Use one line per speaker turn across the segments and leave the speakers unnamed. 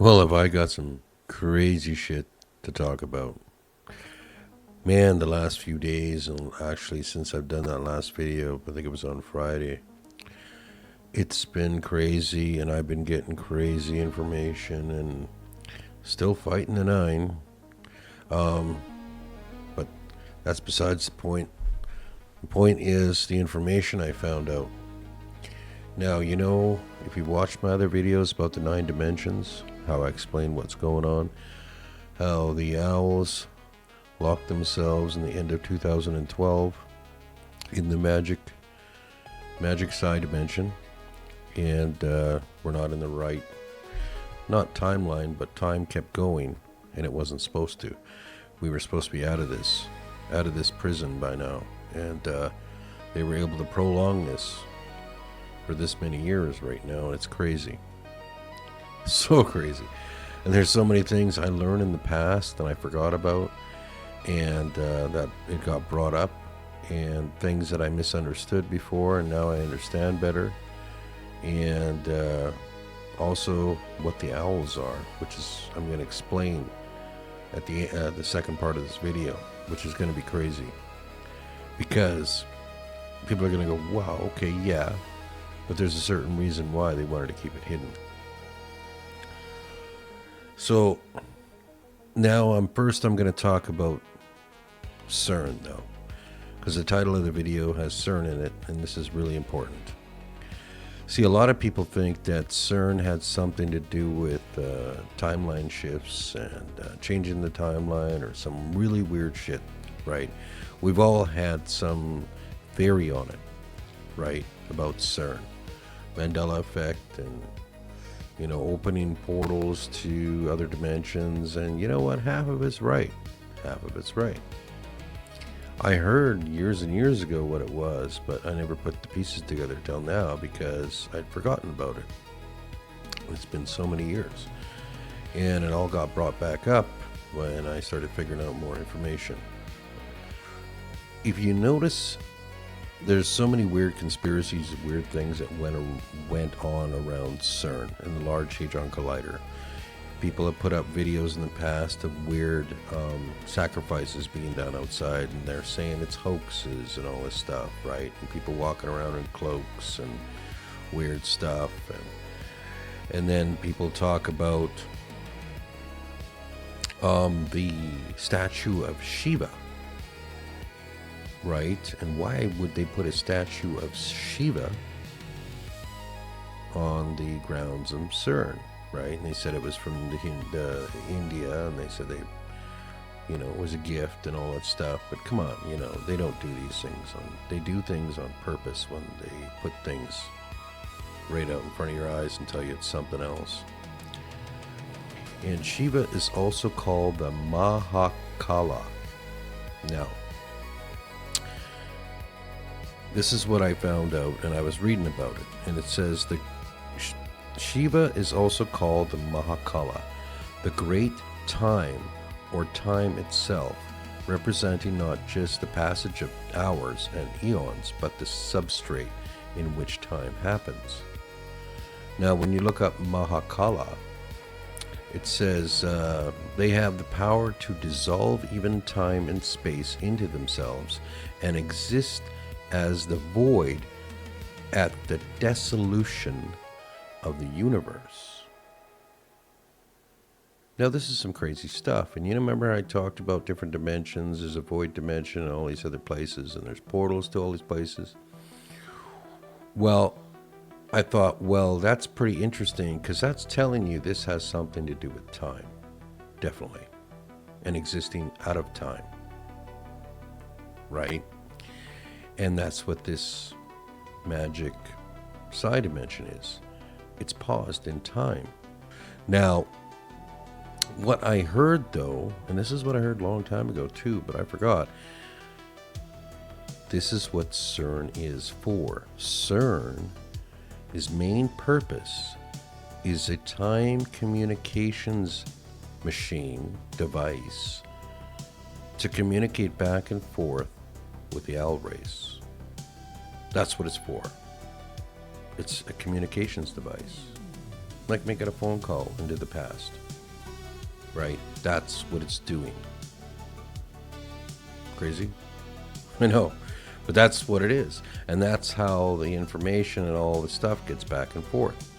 Well, have I got some crazy shit to talk about? Man, the last few days, and actually since I've done that last video, I think it was on Friday, it's been crazy, and I've been getting crazy information, and still fighting the nine. But that's besides the point. The point is the information I found out. Now, if you've watched my other videos about the 9 dimensions, how I explain what's going on, how the owls locked themselves in the end of 2012 in the magic side dimension, and we're not in the right, not timeline, but time kept going, and it wasn't supposed to. We were supposed to be out of this prison by now, and they were able to prolong this for this many years right now, and it's crazy. So crazy. And there's so many things I learned in the past that I forgot about, and that it got brought up, and things that I misunderstood before, and now I understand better. And also what the owls are, which is I'm going to explain at the second part of this video, which is going to be crazy, because people are going to go, wow, okay, yeah, but there's a certain reason why they wanted to keep it hidden. So now I'm going to talk about Cern, though, because the title of the video has Cern in it, and this is really important. See, a lot of people think that Cern had something to do with timeline shifts and changing the timeline or some really weird shit, right? We've all had some theory on it, right, about Cern. Mandela effect and, opening portals to other dimensions. And you know what? Half of it's right. Half of it's right. I heard years and years ago what it was, but I never put the pieces together till now because I'd forgotten about it. It's been so many years. And it all got brought back up when I started figuring out more information. If you notice, there's so many weird conspiracies, weird things that went on around Cern and the Large Hadron Collider. People have put up videos in the past of weird sacrifices being done outside, and they're saying it's hoaxes and all this stuff, right? And people walking around in cloaks and weird stuff. And then people talk about the statue of Shiva, right? And why would they put a statue of Shiva on the grounds of Cern, right? And they said it was from India, and they said it was a gift and all that stuff. But come on, they don't do these things. They do things on purpose when they put things right out in front of your eyes and tell you it's something else. And Shiva is also called the Mahakala. Now, this is what I found out, and I was reading about it, and it says the Shiva is also called the Mahakala, the great time, or time itself, representing not just the passage of hours and eons, but the substrate in which time happens. Now, when you look up Mahakala, it says they have the power to dissolve even time and space into themselves and exist as the void at the dissolution of the universe. Now, this is some crazy stuff. And remember I talked about different dimensions. There's a void dimension and all these other places, and there's portals to all these places. Well, I thought, that's pretty interesting, because that's telling you this has something to do with time. Definitely. And existing out of time. Right? And that's what this magic side dimension is. It's paused in time. Now, what I heard, though, and this is what I heard a long time ago too, but I forgot, this is what Cern is for. Cern, his main purpose is a time communications machine device to communicate back and forth with the owl race. That's what it's for. It's a communications device. like making a phone call into the past, right? That's what it's doing. Crazy? I know, but that's what it is. And that's how the information and all the stuff gets back and forth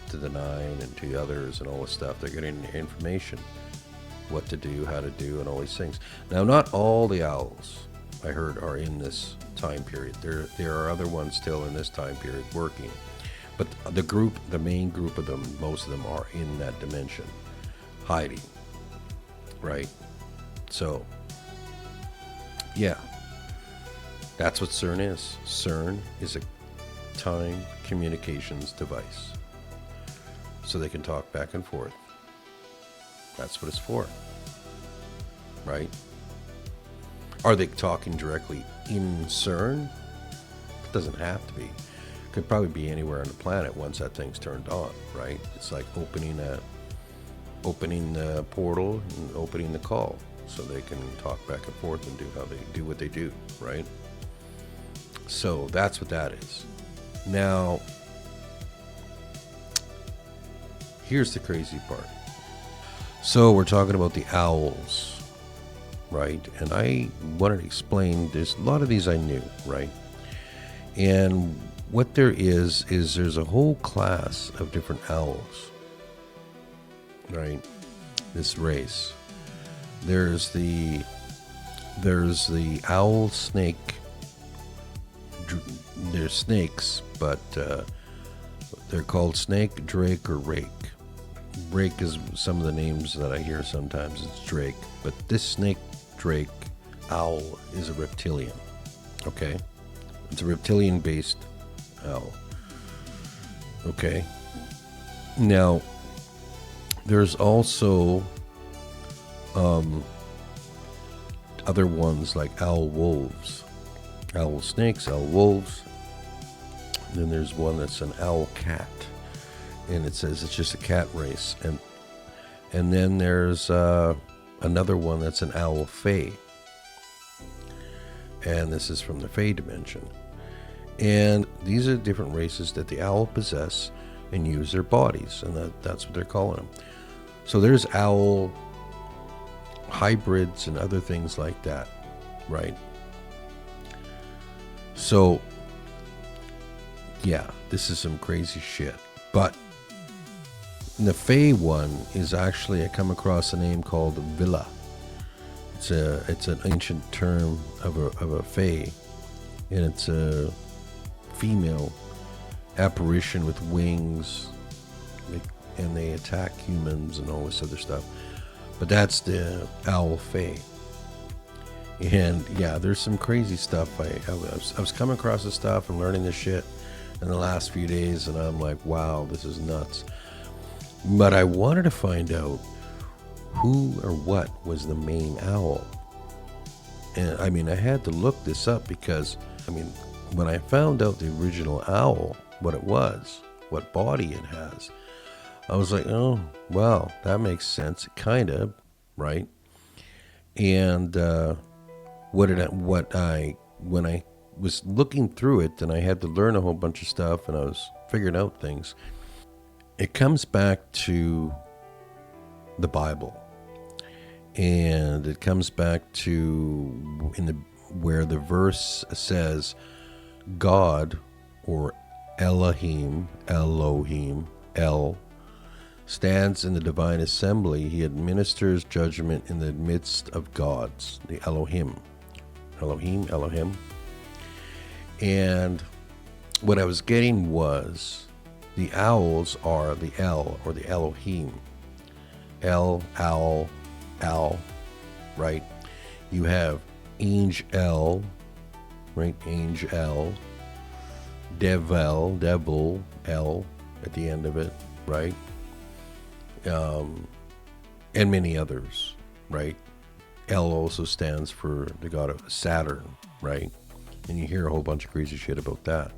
to the Nine and to others and all the stuff. They're getting information, what to do, how to do, and all these things. Now, not all the owls, I heard, are in this time period. There are other ones still in this time period working. But the main group of them, most of them are in that dimension, hiding, right? So, yeah, that's what Cern is. Cern is a time communications device. So they can talk back and forth. That's what it's for, right? Are they talking directly in Cern? It doesn't have to be. Could probably be anywhere on the planet once that thing's turned on, right? It's like opening the portal and opening the call, so they can talk back and forth and do what they do, right? So that's what that is. Now, here's the crazy part. So we're talking about the owls, right? And I wanted to explain, there's a lot of these I knew, right? And what there is there's a whole class of different owls, right? This race. There's the owl snake. They're snakes, but they're called snake, drake, or rake. Rake is some of the names that I hear sometimes. It's drake, but this snake, drake, owl is a reptilian. Okay, it's a reptilian-based owl. Okay. Now, there's also other ones like owl wolves, owl snakes, owl wolves. And then there's one that's an owl cat, and it says it's just a cat race. And then there's another one that's an owl fae, and this is from the fae dimension. And these are different races that the owl possess and use their bodies, and that's what they're calling them. So there's owl hybrids and other things like that, right? So, yeah, this is some crazy shit. But the Fae one is actually, I come across a name called Villa. It's an ancient term of a Fae, and it's a female apparition with wings, and they attack humans and all this other stuff. But that's the owl Fae. And yeah, there's some crazy stuff. I was coming across this stuff and learning this shit in the last few days, and I'm like, wow, this is nuts. But I wanted to find out who or what was the main owl. And I mean, I had to look this up because, I mean, when I found out the original owl, what it was, what body it has, I was like, oh, well, that makes sense, kind of, right? And when I was looking through it, and I had to learn a whole bunch of stuff, and I was figuring out things, it comes back to the Bible, and it comes back to where the verse says God, or Elohim, El, stands in the divine assembly. He administers judgment in the midst of gods, the Elohim. And what I was getting was the owls are the El, or the Elohim. El, owl, owl, right? You have Angel, right? Angel, Devil, El at the end of it, right? And many others, right? El also stands for the god of Saturn, right? And you hear a whole bunch of crazy shit about that.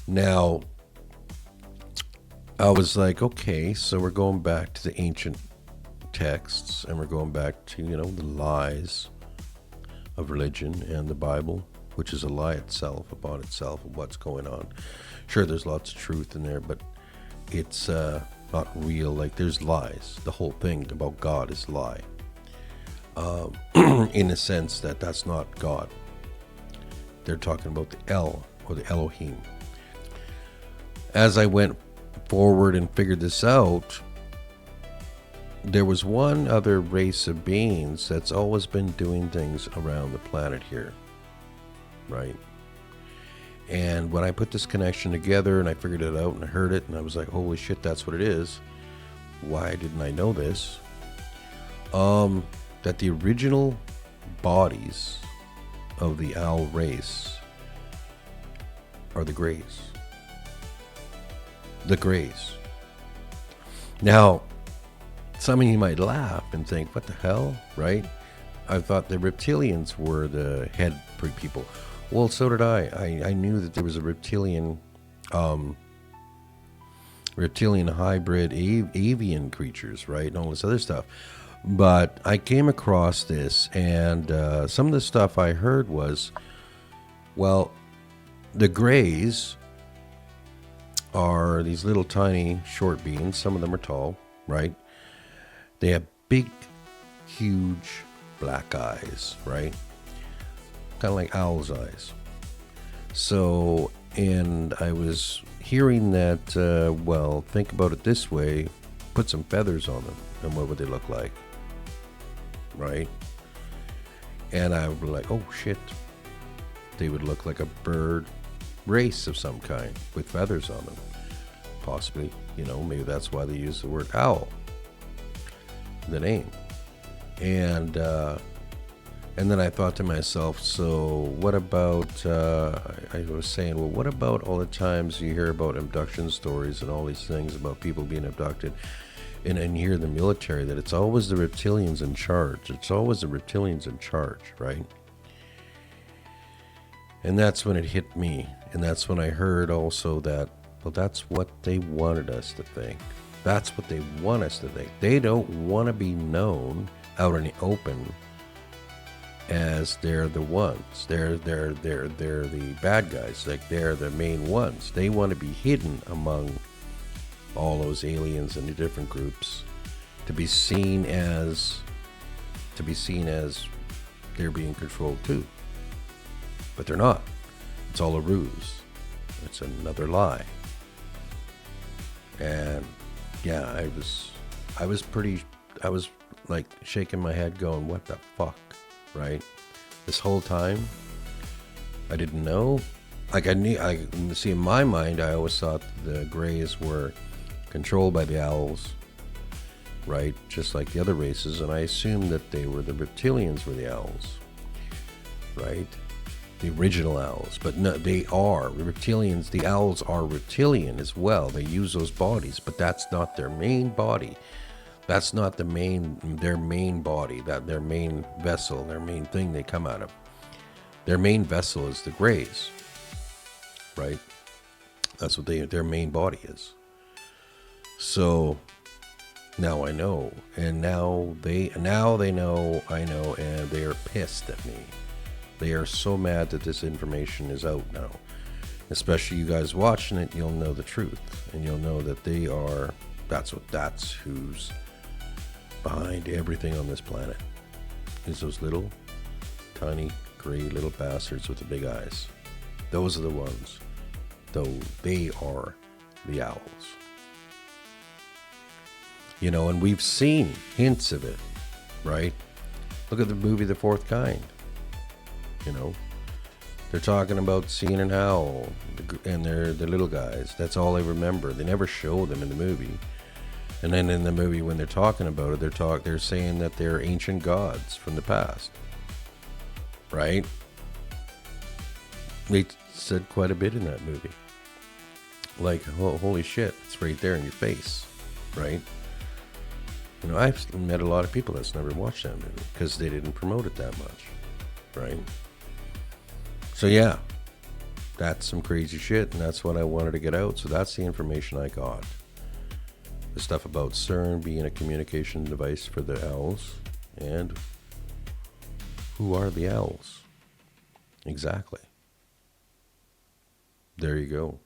Now, I was like, okay, so we're going back to the ancient texts, and we're going back to, the lies of religion and the Bible, which is a lie itself about itself and what's going on. Sure, there's lots of truth in there, but it's not real. Like there's lies. The whole thing about God is lie. In a sense that that's not God. They're talking about the El or the Elohim. As I went forward and figured this out, there was one other race of beings that's always been doing things around the planet here, right? And when I put this connection together and I figured it out and I heard it and I was like, holy shit, that's what it is. Why didn't I know this? That the original bodies of the owl race are the Greys. The Greys. Now, some of you might laugh and think, what the hell, right? I thought the reptilians were the head people. Well, so did I. I knew that there was a reptilian hybrid avian creatures, right? And all this other stuff. But I came across this, and some of the stuff I heard was, well, the Greys are these little tiny short beings. Some of them are tall, right? They have big, huge black eyes, right? Kind of like owl's eyes. So, and I was hearing that, well, think about it this way. Put some feathers on them, and what would they look like? Right? And I would be like, oh shit. They would look like a bird race of some kind with feathers on them. Possibly, maybe that's why they use the word owl. The name. And then I thought to myself, so what about, I was saying, well, what about all the times you hear about abduction stories and all these things about people being abducted, and you hear the military, that it's always the reptilians in charge. It's always the reptilians in charge, right? And that's when it hit me. And that's when I heard also that, well, that's what they wanted us to think. That's what they want us to think. They don't want to be known out in the open as they're the ones. They're the bad guys. Like they're the main ones. They want to be hidden among all those aliens and the different groups, to be seen as they're being controlled too. But they're not. It's all a ruse. It's another lie. And yeah, I was like shaking my head going, what the fuck, right? This whole time, I didn't know. Like I see, in my mind, I always thought the Greys were controlled by the owls, right? Just like the other races, and I assumed that the reptilians were the owls, right? The original owls. But no, they are reptilians. The owls are reptilian as well. They use those bodies, but that's not their main body. That's not their main body, that their main vessel, their main thing they come out of. Their main vessel is the Greys, right? That's what their main body is. So now I know, and now they know, I know, and they are pissed at me. They are so mad that this information is out now. Especially you guys watching it, you'll know the truth, and you'll know that that's who's behind everything on this planet. Is those little, tiny, gray little bastards with the big eyes. Those are the ones. Though they are the owls. And we've seen hints of it, right? Look at the movie The Fourth Kind. They're talking about seeing an owl, and they're the little guys. That's all they remember. They never show them in the movie. And then in the movie, when they're talking about it, they're saying that they're ancient gods from the past, right? They said quite a bit in that movie. Like, holy shit, it's right there in your face, right? I've met a lot of people that's never watched that movie because they didn't promote it that much, right? So yeah, that's some crazy shit, and that's what I wanted to get out. So that's the information I got. The stuff about Cern being a communication device for the owls, and who are the owls? Exactly. There you go.